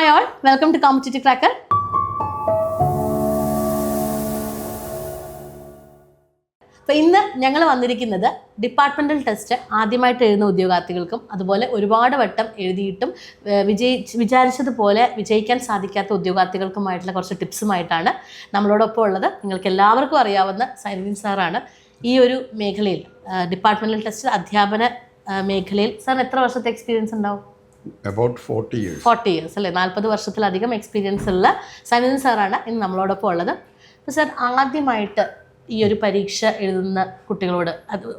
Hi all, welcome to competitive cracker. അപ്പോൾ ഇന്ന് ഞങ്ങൾ വന്നിരിക്കുന്നത് ഡിപ്പാർട്ട്മെൻറ്റൽ ടെസ്റ്റ് ആദ്യമായിട്ട് എഴുതുന്ന ഉദ്യോഗാർത്ഥികൾക്കും അതുപോലെ ഒരുപാട് വട്ടം എഴുതിയിട്ടും വിചാരിച്ചതുപോലെ വിജയിക്കാൻ സാധിക്കാത്ത ഉദ്യോഗാർത്ഥികൾക്കുമായിട്ടുള്ള കുറച്ച് ടിപ്സുമായിട്ടാണ് നമ്മളോടൊപ്പം ഉള്ളത്. നിങ്ങൾക്ക് എല്ലാവർക്കും അറിയാവുന്ന സൈനിൻ സാറാണ്. ഈ ഒരു മേഖലയിൽ ഡിപ്പാർട്ട്മെൻറ്റൽ ടെസ്റ്റ് അധ്യാപന മേഖലയിൽ സാറിന് എത്ര വർഷത്തെ എക്സ്പീരിയൻസ് ഉണ്ടാവും? About 40 years അല്ലേ? 40 വർഷത്തിലധികം എക്സ്പീരിയൻസ് ഉള്ള സൈനിൻ സാറാണ് ഇന്ന് നമ്മളോടൊപ്പം ഉള്ളത്. അപ്പോൾ സാർ, ആദ്യമായിട്ട് ഈ ഒരു പരീക്ഷ എഴുതുന്ന കുട്ടികളോട്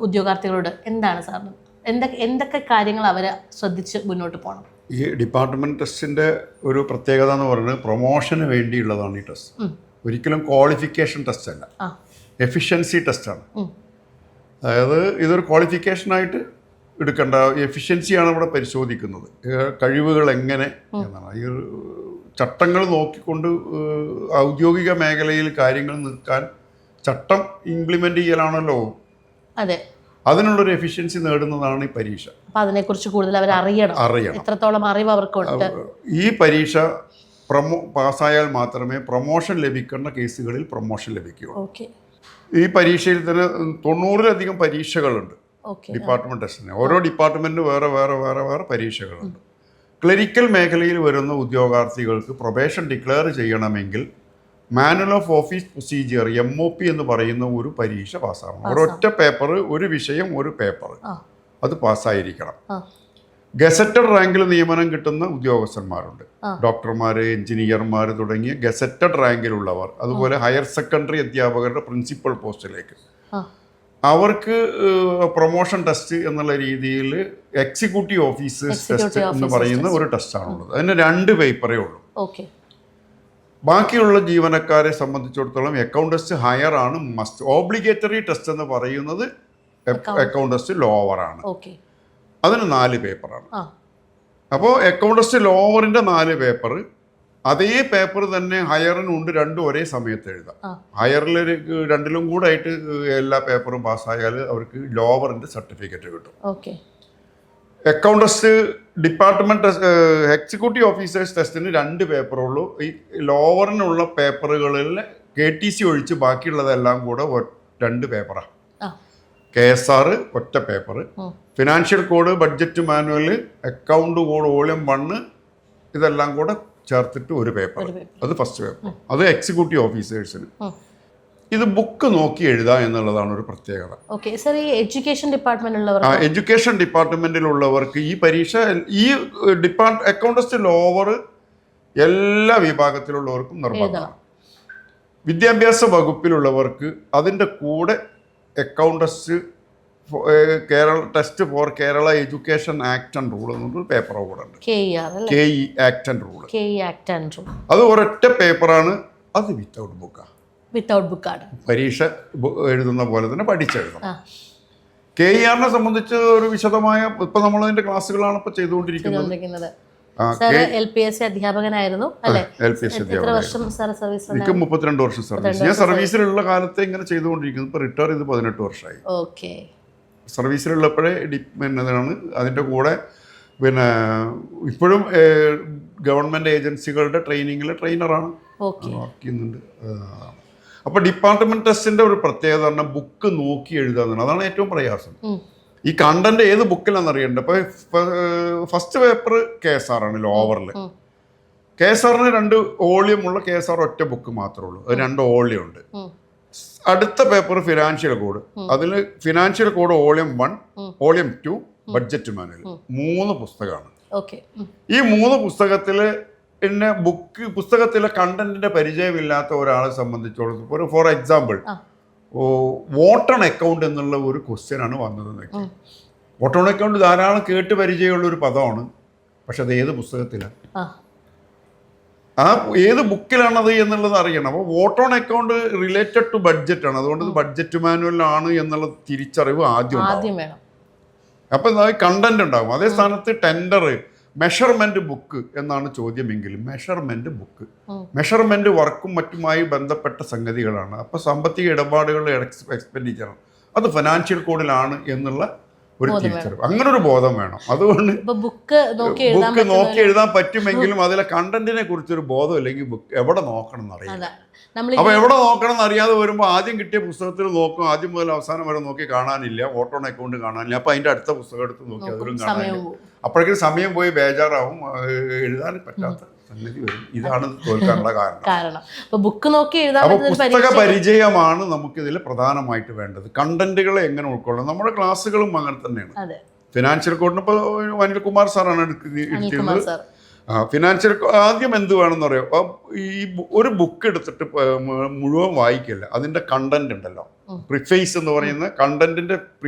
ഉദ്യോഗാർത്ഥികളോട് എന്താണ് സാറിന് എന്തൊക്കെ കാര്യങ്ങൾ അവരെ ശ്രദ്ധിച്ച് മുന്നോട്ട് പോകണം? ഈ ഡിപ്പാർട്ട്മെൻറ്റ് ടെസ്റ്റിൻ്റെ ഒരു പ്രത്യേകത എന്ന് പറയുന്നത് പ്രൊമോഷന് വേണ്ടിയുള്ളതാണ് ഈ ടെസ്റ്റ്. ഒരിക്കലും ക്വാളിഫിക്കേഷൻ ടെസ്റ്റ് അല്ല, എഫിഷ്യൻസി ടെസ്റ്റാണ്. അതായത് ഇതൊരു ക്വാളിഫിക്കേഷനായിട്ട് എടുക്കേണ്ട, എഫിഷ്യൻസിയാണ് ഇവിടെ പരിശോധിക്കുന്നത്. കഴിവുകൾ എങ്ങനെ എന്നാണ്. ഈ ചട്ടങ്ങൾ നോക്കിക്കൊണ്ട് ഔദ്യോഗിക മേഖലയിൽ കാര്യങ്ങൾ നിൽക്കാൻ ചട്ടം ഇംപ്ലിമെൻ്റ് ചെയ്യലാണല്ലോ. അതെ, അതിനുള്ളൊരു എഫിഷ്യൻസി നേടുന്നതാണ് ഈ പരീക്ഷ. അപ്പോൾ അതിനെക്കുറിച്ച് കൂടുതൽ അവർ അറിയണം. എത്രത്തോളം അറിവ് അവർക്കുണ്ട്. ഈ പരീക്ഷ പാസ്സായാൽ മാത്രമേ പ്രൊമോഷൻ ലഭിക്കുന്ന കേസുകളിൽ പ്രൊമോഷൻ ലഭിക്കുകയുള്ളൂ. ഈ പരീക്ഷയിൽ തന്നെ 90-ലധികം പരീക്ഷകളുണ്ട് ഡിപ്പാർട്ട്മെൻറ്റ് ടെസ്റ്റിന്. ഓരോ ഡിപ്പാർട്ട്മെൻറ്റിന് വേറെ വേറെ വേറെ വേറെ പരീക്ഷകളുണ്ട്. ക്ലറിക്കൽ മേഖലയിൽ വരുന്ന ഉദ്യോഗാർത്ഥികൾക്ക് പ്രൊബേഷൻ ഡിക്ലെയർ ചെയ്യണമെങ്കിൽ manual of office procedure MOP എന്ന് പറയുന്ന ഒരു പരീക്ഷ പാസ്സാകണം. ഒരൊറ്റ പേപ്പർ, ഒരു വിഷയം, ഒരു പേപ്പർ, അത് പാസ്സായിരിക്കണം. ഗസറ്റഡ് റാങ്കിൽ നിയമനം കിട്ടുന്ന ഉദ്യോഗസ്ഥന്മാരുണ്ട്. ഡോക്ടർമാർ, എഞ്ചിനീയർമാർ തുടങ്ങിയ ഗസറ്റഡ് റാങ്കിലുള്ളവർ. അതുപോലെ ഹയർ സെക്കൻഡറി അധ്യാപകരുടെ പ്രിൻസിപ്പൽ പോസ്റ്റിലേക്ക് അവർക്ക് പ്രൊമോഷൻ ടെസ്റ്റ് എന്നുള്ള രീതിയിൽ എക്സിക്യൂട്ടീവ് ഓഫീസേഴ്സ് ടെസ്റ്റ് എന്ന് പറയുന്ന ഒരു ടെസ്റ്റാണുള്ളത്. അതിന് 2 പേപ്പറേ ഉള്ളൂ. ബാക്കിയുള്ള ജീവനക്കാരെ സംബന്ധിച്ചിടത്തോളം അക്കൗണ്ട് ടെസ്റ്റ് ഹയർ ആണ് മസ്റ്റ്. ഓബ്ലിഗേറ്ററി ടെസ്റ്റ് എന്ന് പറയുന്നത് അക്കൗണ്ട് ടെസ്റ്റ് ലോവർ ആണ്. അതിന് 4 പേപ്പറാണ്. അപ്പോൾ അക്കൗണ്ട് ടെസ്റ്റ് ലോവറിൻ്റെ 4 പേപ്പർ, അതേ പേപ്പർ തന്നെ ഹയറിനുണ്ട്. 2 ഒരേ സമയത്ത് എഴുതാം. ഹയറിൽ 2ലും കൂടെ ആയിട്ട് എല്ലാ പേപ്പറും പാസ്സായാൽ അവർക്ക് ലോവറിൻ്റെ സർട്ടിഫിക്കറ്റ് കിട്ടും. Account test department executive officers ടെസ്റ്റിന് 2 പേപ്പറുള്ളൂ. ഈ ലോവറിനുള്ള പേപ്പറുകളിൽ KTC ഒഴിച്ച് ബാക്കിയുള്ളതെല്ലാം കൂടെ 2 പേപ്പറാണ്. KSR ഒറ്റ paper, financial code, budget manual, account code volume 1 ഇതെല്ലാം കൂടെ ചേർത്തിട്ട് ഒരു പേപ്പർ. അത് ഫസ്റ്റ് പേപ്പർ. അത് എക്സിക്യൂട്ടീവ് ഓഫീസേഴ്സിന്. ഇത് ബുക്ക് നോക്കി എഴുതാം എന്നുള്ളതാണ് ഒരു പ്രത്യേകത. എഡ്യൂക്കേഷൻ ഡിപ്പാർട്ട്മെന്റിലുള്ളവർക്ക് ഈ പരീക്ഷ, ഈ അക്കൗണ്ട് ടെസ്റ്റ് ലോവർ എല്ലാ വിഭാഗത്തിലുള്ളവർക്കും നിർബന്ധമാണ്. വിദ്യാഭ്യാസ വകുപ്പിലുള്ളവർക്ക് അതിൻ്റെ കൂടെ account test test for Kerala education act and rule എന്നൊരു പേപ്പർ കൂടെ ഉണ്ട്. KE act and rule. അത് ഒരൊറ്റ പേപ്പറാണ്. അത് വിത്തൗട്ട് ബുക്കാണ്. പരീക്ഷ എഴുതുന്ന പോലെ തന്നെ പഠിച്ചെഴുതണം. KER സംബന്ധിച്ച് ഒരു വിശദമായ, ഇപ്പൊ നമ്മളതിന്റെ ക്ലാസ്സുകളാണ് ഇപ്പൊ ചെയ്തുകൊണ്ടിരിക്കുന്നത്. അധ്യാപകനായിരുന്നു അല്ലേ? എനിക്ക് 32 വർഷം സർവീസ്. ഞാൻ സർവീസിലുള്ള കാലത്തെ ഇങ്ങനെ ചെയ്തുകൊണ്ടിരിക്കുന്നത്. ഇപ്പൊ റിട്ടയർ ചെയ്ത് 18 വർഷമായി. സർവീസിലുള്ളപ്പോഴേ ഡിപ്പാണ്. അതിൻ്റെ കൂടെ ഇപ്പോഴും ഗവൺമെൻറ് ഏജൻസികളുടെ ട്രെയിനിങ്ങിൽ ട്രെയിനറാണ്, വർക്ക് ചെയ്യുന്നുണ്ട്. അപ്പോൾ ഡിപ്പാർട്ട്മെൻറ്റ് ടെസ്റ്റിൻ്റെ ഒരു പ്രത്യേകത പറഞ്ഞാൽ ബുക്ക് നോക്കി എഴുതാന്നാണ്. അതാണ് ഏറ്റവും പ്രയാസം. ഈ കണ്ടന്റ് ഏത് ബുക്കിലാണെന്ന് അറിയണ്ടേ. അപ്പോൾ ഫസ്റ്റ് പേപ്പർ KSR ആണ് ലോവറിൽ. KSRന് 2 വോളിയമുള്ള KSR ഒറ്റ ബുക്ക് മാത്രമേ ഉള്ളൂ. അത് 2 വോളിയം ഉണ്ട്. അടുത്ത പേപ്പർ ഫിനാൻഷ്യൽ കോഡ്. അതിൽ financial code volume 1, volume 2, budget manual, 3 പുസ്തകമാണ്. ഈ 3 പുസ്തകത്തിൽ പിന്നെ പുസ്തകത്തിലെ കണ്ടന്റിന്റെ പരിചയമില്ലാത്ത ഒരാളെ സംബന്ധിച്ചോളം, for example, vote on account എന്നുള്ള ഒരു ക്വസ്റ്റ്യൻ ആണ് വന്നത്. വോട്ട് ഓൺ അക്കൗണ്ട് ധാരാളം കേട്ട് പരിചയമുള്ള ഒരു പദമാണ്. പക്ഷെ അത് ഏത് പുസ്തകത്തിലാണ്, ഏത് ബുക്കിലാണത് എന്നുള്ളത് അറിയണം. അപ്പോൾ vote on account related to budget ആണ്. അതുകൊണ്ട് ഇത് ബഡ്ജറ്റ് മാനുവലാണ് എന്നുള്ള തിരിച്ചറിവ് ആദ്യം വേണം. അപ്പം കണ്ടന്റ് ഉണ്ടാകും. അതേ സ്ഥാനത്ത് ടെൻഡർ, മെഷർമെന്റ് ബുക്ക് എന്നാണ് ചോദ്യമെങ്കിലും മെഷർമെന്റ് വർക്കും മറ്റുമായി ബന്ധപ്പെട്ട സംഗതികളാണ്. അപ്പോൾ സാമ്പത്തിക ഇടപാടുകളുടെ എക്സ്പെൻഡിച്ചർ അത് ഫിനാൻഷ്യൽ കോഡിലാണ് എന്നുള്ള ഒരു തിരിച്ചറിവ്, അങ്ങനെ ഒരു ബോധം വേണം. അതുകൊണ്ട് ബുക്ക് നോക്കി എഴുതാൻ പറ്റുമെങ്കിലും അതിലെ കണ്ടന്റിനെ കുറിച്ചൊരു ബോധം ഇല്ലെങ്കിൽ ബുക്ക് എവിടെ നോക്കണം എന്നറിയില്ല. അപ്പൊ എവിടെ നോക്കണം എന്നറിയാതെ വരുമ്പോൾ ആദ്യം കിട്ടിയ പുസ്തകത്തിൽ നോക്കും, ആദ്യം മുതൽ അവസാനം വരെ നോക്കി കാണാനില്ല, ഓട്ടോ അക്കൗണ്ട് കാണാനില്ല, അപ്പൊ അതിന്റെ അടുത്ത പുസ്തകം എടുത്ത് നോക്കി അതിലും കാണാനില്ല. അപ്പോഴേക്കും സമയം പോയി ബേജാറാവും, എഴുതാൻ പറ്റാത്ത സംഗതി വരും. ഇതാണ് തോൽക്കാനുള്ള കാരണം. അപ്പൊ പുസ്തക പരിചയമാണ് നമുക്കിതിൽ പ്രധാനമായിട്ട് വേണ്ടത്. കണ്ടന്റുകളെ എങ്ങനെ ഉൾക്കൊള്ളണം. നമ്മുടെ ക്ലാസ്സുകളും അങ്ങനെ തന്നെയാണ്. ഫിനാൻഷ്യൽ കോഡിന് ഇപ്പോൾ അനിൽകുമാർ സാറാണ് എടുക്കുന്നത്. ഫിനാൻഷ്യൽ ആദ്യം എന്ത് വേണമെന്ന് അറിയാം, ഈ ഒരു ബുക്ക് എടുത്തിട്ട് മുഴുവൻ വായിക്കില്ല, അതിന്റെ കണ്ടന്റ് ഉണ്ടല്ലോ, പ്രിഫേസ് എന്ന് പറയുന്ന കണ്ടന്റിന്റെ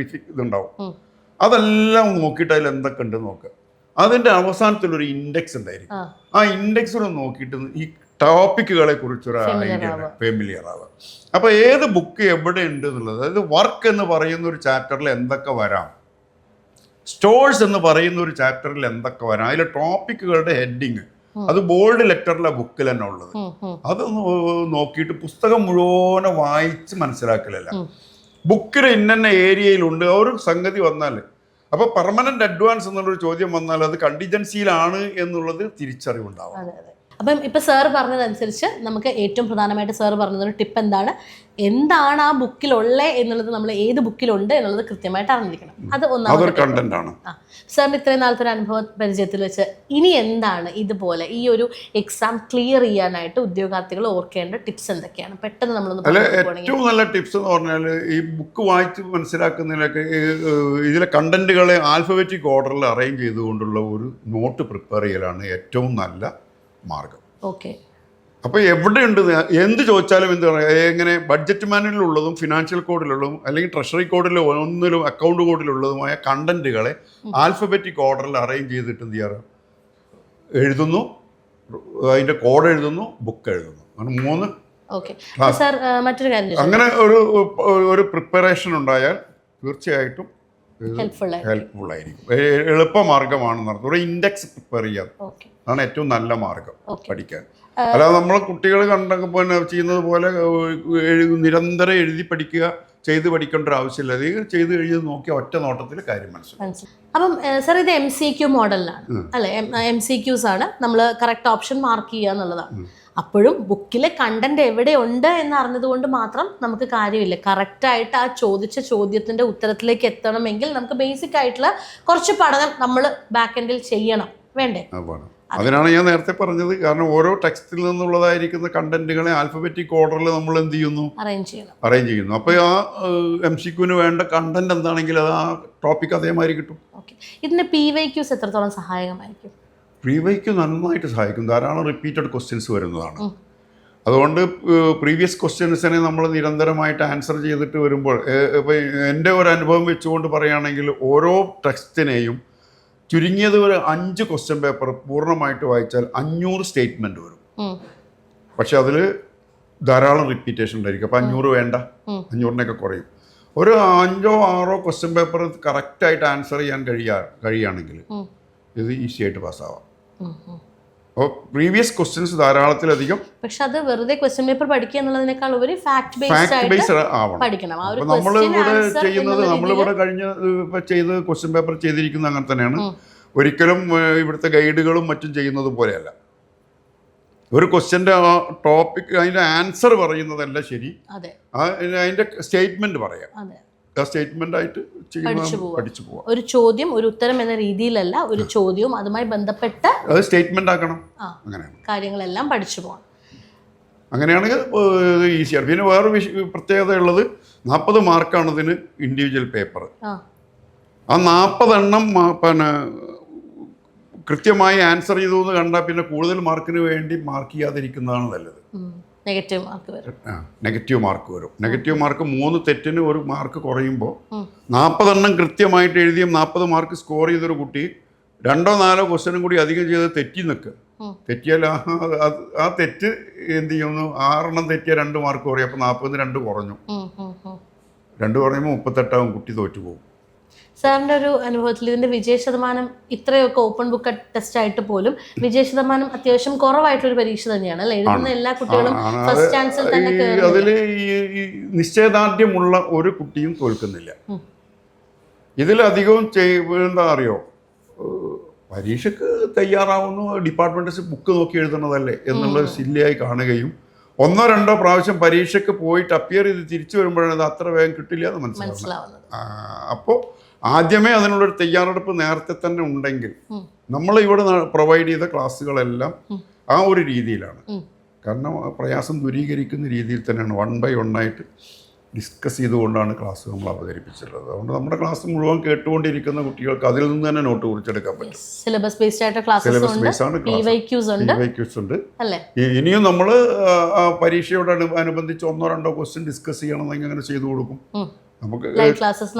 ഇതുണ്ടാവും, അതെല്ലാം നോക്കിയിട്ട് അതിൽ എന്തൊക്കെ ഉണ്ട് നോക്കുക. അതിന്റെ അവസാനത്തിൽ ഒരു ഇൻഡെക്സ് ഉണ്ടായിരിക്കും. ആ ഇൻഡെക്സിൽ നോക്കിയിട്ട് ഈ ടോപ്പിക്കുകളെ കുറിച്ചൊരു ഫെമിലിയർ ആവുക. അപ്പൊ ഏത് ബുക്ക് എവിടെ ഉണ്ട് എന്നുള്ളത്, അതായത് വർക്ക് എന്ന് പറയുന്ന ഒരു ചാപ്റ്ററിൽ എന്തൊക്കെ വരാം, സ്റ്റോഴ്സ് എന്ന് പറയുന്ന ഒരു ചാപ്റ്ററിൽ എന്തൊക്കെ വരാം, അതിലെ ടോപ്പിക്കുകളുടെ ഹെഡിങ് അത് ബോൾഡ് ലെറ്ററിലെ ബുക്കിൽ തന്നെ ഉള്ളത്, അത് നോക്കിയിട്ട് പുസ്തകം മുഴുവനെ വായിച്ച് മനസ്സിലാക്കലല്ല. ബുക്കിൽ ഇന്ന ഏരിയയിലുണ്ട് ഒരു സംഗതി വന്നാൽ, അപ്പൊ പെർമനന്റ് അഡ്വാൻസ് എന്നുള്ളൊരു ചോദ്യം വന്നാൽ അത് കണ്ടിജൻസിയിലാണ് എന്നുള്ളത് തിരിച്ചറിവുണ്ടാവും. അപ്പം ഇപ്പം സാർ പറഞ്ഞതനുസരിച്ച് നമുക്ക് ഏറ്റവും പ്രധാനമായിട്ട് സാർ പറഞ്ഞതൊരു ടിപ്പ് എന്താണ് ആ ബുക്കിലുള്ളത് എന്നുള്ളത്, നമ്മൾ ഏത് ബുക്കിലുണ്ട് എന്നുള്ളത് കൃത്യമായിട്ട് അറിഞ്ഞിരിക്കണം. അത് ഒന്നാമത്. സാറിന് ഇത്രയും നാളത്തെ ഒരു അനുഭവ പരിചയത്തിൽ വെച്ച് ഇനി എന്താണ് ഇതുപോലെ ഈ ഒരു എക്സാം ക്ലിയർ ചെയ്യാനായിട്ട് ഉദ്യോഗാർത്ഥികൾ ഓർക്കേണ്ട ടിപ്സ് എന്തൊക്കെയാണ്? പെട്ടെന്ന് നമ്മളൊന്ന് ഏറ്റവും നല്ല ടിപ്സ് എന്ന് പറഞ്ഞാൽ ഈ ബുക്ക് വായിച്ച് മനസ്സിലാക്കുന്നതിലൊക്കെ ഇതിലെ കണ്ടന്റുകളെ ആൽഫബറ്റിക് ഓർഡറിൽ അറേഞ്ച് ചെയ്തുകൊണ്ടുള്ള ഒരു നോട്ട് പ്രിപ്പയർ ചെയ്യലാണ് ഏറ്റവും നല്ല മാർഗം. ഓക്കെ. അപ്പോൾ എവിടെയുണ്ട് എന്ത് ചോദിച്ചാലും എന്ത് പറയുക, എങ്ങനെ ബഡ്ജറ്റ് മാനുവലിലുള്ളതും ഫിനാൻഷ്യൽ കോഡിലുള്ളതും അല്ലെങ്കിൽ ട്രഷറി കോഡിലും ഒന്നിലും അക്കൗണ്ട് കോഡിലുള്ളതുമായ കണ്ടന്റുകളെ ആൽഫബറ്റിക് ഓർഡറിൽ അറേഞ്ച് ചെയ്തിട്ട് എന്ത് ചെയ്യാറ് എഴുതുന്നു, അതിൻ്റെ കോഡ് എഴുതുന്നു, ബുക്ക് എഴുതുന്നു. അങ്ങനെ 3 മറ്റൊരു കാര്യം, അങ്ങനെ ഒരു പ്രിപ്പറേഷൻ ഉണ്ടായാൽ തീർച്ചയായിട്ടും ഹെൽപ്ഫുൾ ആയിരിക്കും. എളുപ്പമാർഗമാണെന്ന് പറഞ്ഞു. ഒരു ഇൻഡെക്സ് പ്രിപ്പയർ ചെയ്യാം, അതാണ് ഏറ്റവും നല്ല മാർഗം പഠിക്കാൻ. അല്ലാതെ നമ്മൾ കുട്ടികൾ ചെയ്യുന്നത് പോലെ നിരന്തരം എഴുതി പഠിക്കുക, ചെയ്ത് പഠിക്കേണ്ട ഒരു ആവശ്യമില്ല. അത് ചെയ്ത് കഴിഞ്ഞ് നോക്കിയ ഒറ്റ നോട്ടത്തിൽ കാര്യം മനസ്സിലാവും. അപ്പം സാർ ഇത് MCQ മോഡലിലാണ് അല്ലെ? MCQs ആണ്, നമ്മൾ കറക്റ്റ് ഓപ്ഷൻ മാർക്ക് ചെയ്യുക എന്നുള്ളതാണ്. അപ്പോഴും ബുക്കിലെ കണ്ടന്റ് എവിടെയുണ്ട് എന്ന് അറിഞ്ഞതുകൊണ്ട് മാത്രം നമുക്ക് കാര്യമില്ല. കറക്റ്റായിട്ട് ആ ചോദിച്ച ചോദ്യത്തിന്റെ ഉത്തരത്തിലേക്ക് എത്തണമെങ്കിൽ നമുക്ക് ബേസിക് ആയിട്ടുള്ള കുറച്ച് പഠനം നമ്മൾ ബാക്ക് എൻഡിൽ ചെയ്യണം, വേണ്ടേ? അതിനാണ് ഞാൻ നേരത്തെ പറഞ്ഞത്. കാരണം ഓരോ ടെക്സ്റ്റിൽ നിന്നുള്ളതായിരിക്കുന്ന കണ്ടന്റുകളെ ആൽഫബറ്റിക് ഓർഡറിൽ നമ്മൾ എന്ത് ചെയ്യുന്നു, അറേഞ്ച് ചെയ്യുന്നു. അപ്പോൾ ആ MCQന് വേണ്ട കണ്ടന്റ് എന്താണെങ്കിൽ അത് ആ ടോപ്പിക് അതേമാതിരി കിട്ടും. ഇതിന്റെ PYQs എത്രത്തോളം സഹായകമായിരിക്കും? PYQ നന്നായിട്ട് സഹായിക്കും. ധാരാളം റിപ്പീറ്റഡ് ക്വസ്റ്റ്യൻസ് വരുന്നതാണ്. അതുകൊണ്ട് പ്രീവിയസ് ക്വസ്റ്റ്യൻസിനെ നമ്മൾ നിരന്തരമായിട്ട് ആൻസർ ചെയ്തിട്ട് വരുമ്പോൾ, ഇപ്പോൾ എൻ്റെ ഒരു അനുഭവം വെച്ചുകൊണ്ട് പറയുകയാണെങ്കിൽ ഓരോ ടെക്സ്റ്റിനെയും ചുരുങ്ങിയത് ഒരു 5 ക്വസ്റ്റ്യൻ പേപ്പർ പൂർണ്ണമായിട്ട് വായിച്ചാൽ 500 സ്റ്റേറ്റ്മെൻറ്റ് വരും. പക്ഷെ അതിൽ ധാരാളം റിപ്പീറ്റേഷൻ ഉണ്ടായിരിക്കും. അപ്പോൾ 500 വേണ്ട, 500-നൊക്കെ കുറയും. ഒരു 5ഓ 6ഓ ക്വസ്റ്റ്യൻ പേപ്പർ കറക്റ്റായിട്ട് ആൻസർ ചെയ്യാൻ കഴിയുകയാണെങ്കിൽ ഇത് ഈസി ആയിട്ട് പാസ്സാവാം. അപ്പോൾ പ്രീവിയസ് ക്വസ്റ്റ്യൻസ് ധാരാളത്തിലധികം. പക്ഷെ അത് വെറുതെ ക്വസ്റ്റ്യൻ പേപ്പർ പഠിക്കുക എന്നുള്ളതിനേക്കാൾ ഉപരി ഫാക്ട് ബേസ്ഡ് ആവണം. നമ്മളിവിടെ കഴിഞ്ഞ ചെയ്ത് ക്വസ്റ്റ്യൻ പേപ്പർ ചെയ്തിരിക്കുന്നത് അങ്ങനെ തന്നെയാണ്. ഒരിക്കലും ഇവിടുത്തെ ഗൈഡുകളും മറ്റും ചെയ്യുന്നത് പോലെയല്ല. ഒരു ക്വസ്റ്റ്യൻ്റെ ടോപ്പിക് അതിൻ്റെ ആൻസർ പറയുന്നതല്ല ശരി, അതിൻ്റെ സ്റ്റേറ്റ്മെന്റ് പറയാം. സ്റ്റേറ്റ്മെന്റ് ആയിട്ട് പഠിച്ചു പോവാം. ഒരു ചോദ്യം ഒരു ഉത്തരം എന്ന രീതിയിലല്ല, ഒരു ചോദ്യവും അതുമായി ബന്ധപ്പെട്ട അത് സ്റ്റേറ്റ്മെന്റ് ആക്കണം. അങ്ങനെയാണ് കാര്യങ്ങളെല്ലാം പഠിച്ചു പോകണം. അങ്ങനെയാണെങ്കിൽ ഈസിയാണ്. പിന്നെ വേറൊരു പ്രത്യേകത ഉള്ളത് 40 മാർക്കാണ് ഇതിന് ഇൻഡിവിജ്വൽ പേപ്പർ. ആ 40 എണ്ണം പിന്നെ കൃത്യമായി ആൻസർ ചെയ്തു എന്ന് കണ്ടാൽ പിന്നെ കൂടുതൽ മാർക്കിന് വേണ്ടി മാർക്ക് ചെയ്യാതിരിക്കുന്നതാണ് നല്ലത്. നെഗറ്റീവ് മാർക്ക് വരും. നെഗറ്റീവ് മാർക്ക് 3 തെറ്റിന് 1 മാർക്ക് കുറയുമ്പോൾ 40 എണ്ണം കൃത്യമായിട്ട് എഴുതിയും 40 മാർക്ക് സ്കോർ ചെയ്തൊരു കുട്ടി 2ഓ 4ഓ ക്വസ്റ്റ്യനും കൂടി അധികം ചെയ്ത് തെറ്റി നിൽക്കുക. തെറ്റിയാൽ ആ തെറ്റ് എന്ത് ചെയ്യുന്നു, 6 എണ്ണം തെറ്റിയാൽ 2 മാർക്ക് കുറയും. അപ്പോൾ 40-ന് 2 കുറഞ്ഞു. 2 കുറയുമ്പോൾ 38 കുട്ടി തോറ്റു പോകും. സാറിൻ്റെ ഒരു അനുഭവത്തിൽ ഇതിൻ്റെ വിജയശതമാനം ഇത്രയൊക്കെ ഓപ്പൺ ബുക്ക് ടെസ്റ്റ് ആയിട്ട് പോലും വിജയശതമാനം അത്യാവശ്യം കുറവായിട്ടൊരു പരീക്ഷ തന്നെയാണ് അല്ലേ? എഴുതുന്ന എല്ലാ കുട്ടികളും ഫസ്റ്റ് ചാൻസിൽ തന്നെ അതിൽ നിശ്ചയദാർഢ്യമുള്ള ഒരു കുട്ടിയും തോൽക്കുന്നില്ല. ഇതിലധികവും എന്താ അറിയോ, പരീക്ഷയ്ക്ക് തയ്യാറാവുന്നു, ഡിപ്പാർട്ട്മെൻറ്റ് ബുക്ക് നോക്കി എഴുതുന്നതല്ലേ എന്നുള്ളത് സില്ലിയായി കാണുകയും 1-2 പ്രാവശ്യം പരീക്ഷയ്ക്ക് പോയിട്ട് അപ്പിയർ ചെയ്ത് തിരിച്ചു വരുമ്പോഴാണ് അത് അത്ര വേഗം കിട്ടില്ല എന്ന് മനസ്സിലാവുന്നത്. അപ്പോൾ ആദ്യമേ അതിനുള്ളൊരു തയ്യാറെടുപ്പ് നേരത്തെ തന്നെ ഉണ്ടെങ്കിൽ, നമ്മൾ ഇവിടെ പ്രൊവൈഡ് ചെയ്ത ക്ലാസ്സുകളെല്ലാം ആ ഒരു രീതിയിലാണ്. കാരണം പ്രയാസം ദൂരീകരിക്കുന്ന രീതിയിൽ തന്നെയാണ് 1 by 1 ആയിട്ട് ഡിസ്കസ് ചെയ്തുകൊണ്ടാണ് ക്ലാസ് നമ്മൾ അവതരിപ്പിച്ചിട്ടുള്ളത്. അതുകൊണ്ട് നമ്മുടെ ക്ലാസ് മുഴുവൻ കേട്ടുകൊണ്ടിരിക്കുന്ന കുട്ടികൾക്ക് അതിൽ നിന്ന് തന്നെ നോട്ട് കുറിച്ചെടുക്കാൻ പറ്റും. സിലബസ് ബേസ്ഡ് ആയിട്ട് ക്ലാസ്സസ് ഉണ്ട്. ഇനിയും നമ്മൾ പരീക്ഷയോട് അനുബന്ധിച്ച് 1-2 ക്വസ്റ്റ്യൻ ഡിസ്കസ് ചെയ്യണമെങ്കിൽ അങ്ങനെ ചെയ്തു കൊടുക്കും. നമുക്ക് ലൈവ് ക്ലാസ്സസ്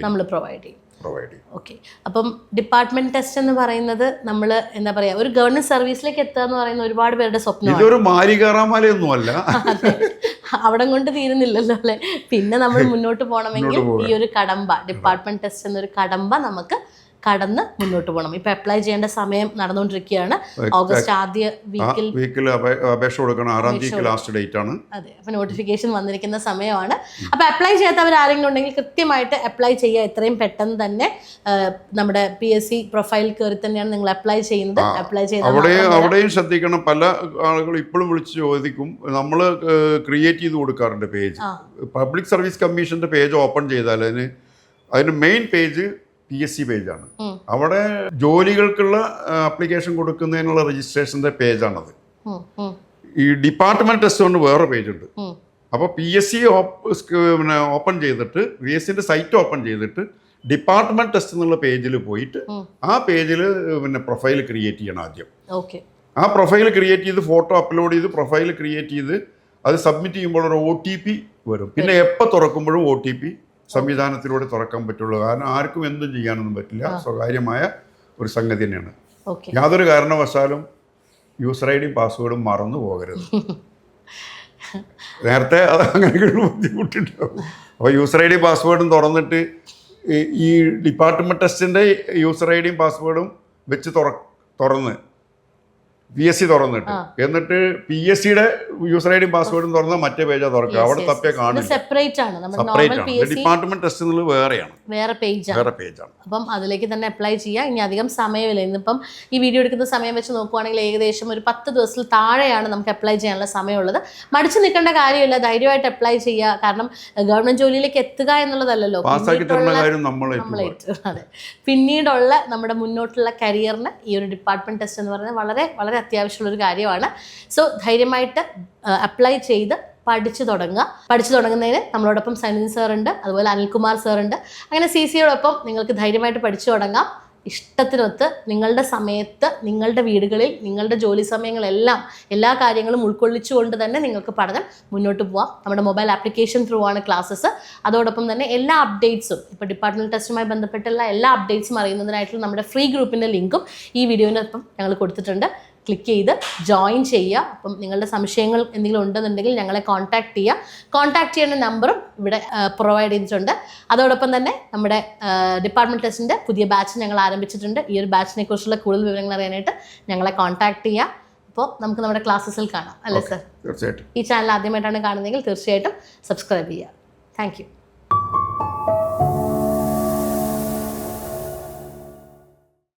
നമ്മൾ പ്രൊവൈഡ് ചെയ്യും. ഓക്കെ. അപ്പം ഡിപ്പാർട്ട്മെന്റ് ടെസ്റ്റ് എന്ന് പറയുന്നത് നമ്മൾ എന്താ പറയാ, ഒരു ഗവൺമെന്റ് സർവീസിലേക്ക് എത്തുക എന്ന് പറയുന്ന ഒരുപാട് പേരുടെ സ്വപ്നമാണ്. ഇതൊരു മാലികേറാമലയൊന്നുമല്ല, അവിടെ കൊണ്ട് തീരുന്നില്ലല്ലോ അല്ലെ. പിന്നെ നമ്മൾ മുന്നോട്ട് പോകണമെങ്കിൽ ഈ ഒരു കടമ്പ, ഡിപ്പാർട്ട്മെന്റ് ടെസ്റ്റ് എന്നൊരു കടമ്പ നമുക്ക് കടന്ന് മുന്നോട്ട് പോകണം. ഇപ്പൊ അപ്ലൈ ചെയ്യേണ്ട സമയം നടന്നുകൊണ്ടിരിക്കുകയാണ്. ഓഗസ്റ്റ് ആദ്യ വീക്കിൽ അപേക്ഷ കൊടുക്കണം. 6-ാം തീയതി ലാസ്റ്റ് ഡേറ്റ് ആണ്. അതെ, അപ്പൊ നോട്ടിഫിക്കേഷൻ വന്നിരിക്കുന്ന സമയമാണ്. അപ്പൊ അപ്ലൈ ചെയ്യാത്തവർ ആരെങ്കിലും ഉണ്ടെങ്കിൽ കൃത്യമായിട്ട് അപ്ലൈ ചെയ്യുക. എത്രയും പെട്ടെന്ന് തന്നെ നമ്മുടെ PSC പ്രൊഫൈൽ കയറി തന്നെയാണ് നിങ്ങൾ അപ്ലൈ ചെയ്യുന്നത്. അപ്ലൈ അവിടെയും ശ്രദ്ധിക്കണം. പല ആളുകളും ഇപ്പോഴും വിളിച്ച് ചോദിക്കും, നമ്മൾ ക്രിയേറ്റ് ചെയ്ത് കൊടുക്കാറുണ്ട് പേജ്. പബ്ലിക് സർവീസ് കമ്മീഷന്റെ പേജ് ഓപ്പൺ ചെയ്താൽ അതിന് മെയിൻ പേജ് PSC പേജാണ്. അവിടെ ജോലികൾക്കുള്ള ആപ്ലിക്കേഷൻ കൊടുക്കുന്നതിനുള്ള രജിസ്ട്രേഷൻ്റെ പേജാണത്. ഈ ഡിപ്പാർട്ട്മെന്റ് ടെസ്റ്റ് കൊണ്ട് വേറെ പേജുണ്ട്. അപ്പോൾ PSC ഓപ്പൺ ചെയ്തിട്ട്, PSCന്റെ സൈറ്റ് ഓപ്പൺ ചെയ്തിട്ട് ഡിപ്പാർട്ട്മെന്റ് ടെസ്റ്റ് എന്നുള്ള പേജിൽ പോയിട്ട് ആ പേജിൽ പ്രൊഫൈൽ ക്രിയേറ്റ് ചെയ്യണം ആദ്യം. ആ പ്രൊഫൈൽ ക്രിയേറ്റ് ചെയ്ത് ഫോട്ടോ അപ്ലോഡ് ചെയ്ത് പ്രൊഫൈൽ ക്രിയേറ്റ് ചെയ്ത് അത് സബ്മിറ്റ് ചെയ്യുമ്പോൾ ഒരു OTP വരും. പിന്നെ എപ്പോൾ തുറക്കുമ്പോഴും OTP സംവിധാനത്തിലൂടെ തുറക്കാൻ പറ്റുള്ളൂ. കാരണം ആർക്കും എന്തും ചെയ്യാനൊന്നും പറ്റില്ല. സ്വകാര്യമായ ഒരു സംഗതി തന്നെയാണ്. യാതൊരു കാരണവശാലും യൂസർ ID-യും പാസ്വേഡും മറന്നു പോകരുത്. നേരത്തെ അത് അങ്ങനെയൊരു ബുദ്ധിമുട്ടുണ്ടാവും. അപ്പോൾ യൂസർ ID-യും പാസ്വേഡും തുറന്നിട്ട് ഈ ഡിപ്പാർട്ട്മെന്റ് ടെസ്റ്റിൻ്റെ യൂസർ ID-യും പാസ്വേഡും വെച്ച് തുറന്ന് PSC തുറന്നിട്ട് എന്നിട്ട് PSCയുടെ യൂസർ ID-യും പാസ്വേഡും തുറന്നാൽ മറ്റേ പേജാ തുറക്കുക. അവിടെ തപ്പിയ കാണില്ല. സെപ്പറേറ്റ് ആണ്. ഡിപ്പാർട്ട്മെന്റ് ടെസ്റ്റ് എന്നുള്ളത് വേറെ പേജാണ്. അപ്പം അതിലേക്ക് തന്നെ അപ്ലൈ ചെയ്യുക. ഇനി അധികം സമയമില്ല. ഇന്നിപ്പം ഈ വീഡിയോ എടുക്കുന്ന സമയം വെച്ച് നോക്കുവാണെങ്കിൽ ഏകദേശം ഒരു 10 ദിവസത്തിൽ താഴെയാണ് നമുക്ക് അപ്ലൈ ചെയ്യാനുള്ള സമയമുള്ളത്. മടിച്ചു നിൽക്കേണ്ട കാര്യമില്ല, ധൈര്യമായിട്ട് അപ്ലൈ ചെയ്യുക. കാരണം ഗവൺമെന്റ് ജോലിയിലേക്ക് എത്തുക എന്നുള്ളതല്ലല്ലോ അതെ, പിന്നീടുള്ള നമ്മുടെ മുന്നോട്ടുള്ള കരിയറിന് ഈ ഒരു ഡിപ്പാർട്ട്മെന്റ് ടെസ്റ്റ് എന്ന് പറയുന്നത് വളരെ വളരെ അത്യാവശ്യമുള്ളൊരു കാര്യമാണ്. സോ ധൈര്യമായിട്ട് അപ്ലൈ ചെയ്ത് പഠിച്ചു തുടങ്ങുന്നതിന് നമ്മളോടൊപ്പം സനിൽ സാറുണ്ട്, അതുപോലെ അനിൽകുമാർ സാറുണ്ട്. അങ്ങനെ CCയോടൊപ്പം നിങ്ങൾക്ക് ധൈര്യമായിട്ട് പഠിച്ചു തുടങ്ങാം. ഇഷ്ടത്തിനൊത്ത് നിങ്ങളുടെ സമയത്ത് നിങ്ങളുടെ വീടുകളിൽ നിങ്ങളുടെ ജോലി സമയങ്ങളെല്ലാം എല്ലാ കാര്യങ്ങളും ഉൾക്കൊള്ളിച്ചുകൊണ്ട് തന്നെ നിങ്ങൾക്ക് പഠനം മുന്നോട്ട് പോകാം. നമ്മുടെ മൊബൈൽ ആപ്ലിക്കേഷൻ ത്രൂ ആണ് ക്ലാസ്സസ്. അതോടൊപ്പം തന്നെ എല്ലാ അപ്ഡേറ്റ്സും, ഇപ്പോൾ ഡിപ്പാർട്ട്മെന്റ് ടെസ്റ്റുമായി ബന്ധപ്പെട്ടുള്ള എല്ലാ അപ്ഡേറ്റ്സും അറിയുന്നതിനായിട്ടുള്ള നമ്മുടെ ഫ്രീ ഗ്രൂപ്പിൻ്റെ ലിങ്കും ഈ വീഡിയോനൊപ്പം ഞങ്ങൾ കൊടുത്തിട്ടുണ്ട്. ക്ലിക്ക് ചെയ്ത് ജോയിൻ ചെയ്യുക. അപ്പം നിങ്ങളുടെ സംശയങ്ങൾ എന്തെങ്കിലും ഉണ്ടെന്നുണ്ടെങ്കിൽ ഞങ്ങളെ കോൺടാക്ട് ചെയ്യുക. കോൺടാക്ട് ചെയ്യുന്ന നമ്പറും ഇവിടെ പ്രൊവൈഡ് ചെയ്തിട്ടുണ്ട്. അതോടൊപ്പം തന്നെ നമ്മുടെ ഡിപ്പാർട്ട്മെന്റ് ടെസ്റ്റിൻ്റെ പുതിയ ബാച്ച് ഞങ്ങൾ ആരംഭിച്ചിട്ടുണ്ട്. ഈ ഒരു ബാച്ചിനെ കുറിച്ചുള്ള കൂടുതൽ വിവരങ്ങൾ അറിയാനായിട്ട് ഞങ്ങളെ കോൺടാക്ട് ചെയ്യുക. അപ്പോൾ നമുക്ക് നമ്മുടെ ക്ലാസ്സസിൽ കാണാം അല്ലേ സർ? തീർച്ചയായിട്ടും. ഈ ചാനൽ ആദ്യമായിട്ടാണ് കാണുന്നതെങ്കിൽ തീർച്ചയായിട്ടും സബ്സ്ക്രൈബ് ചെയ്യുക. Thank you.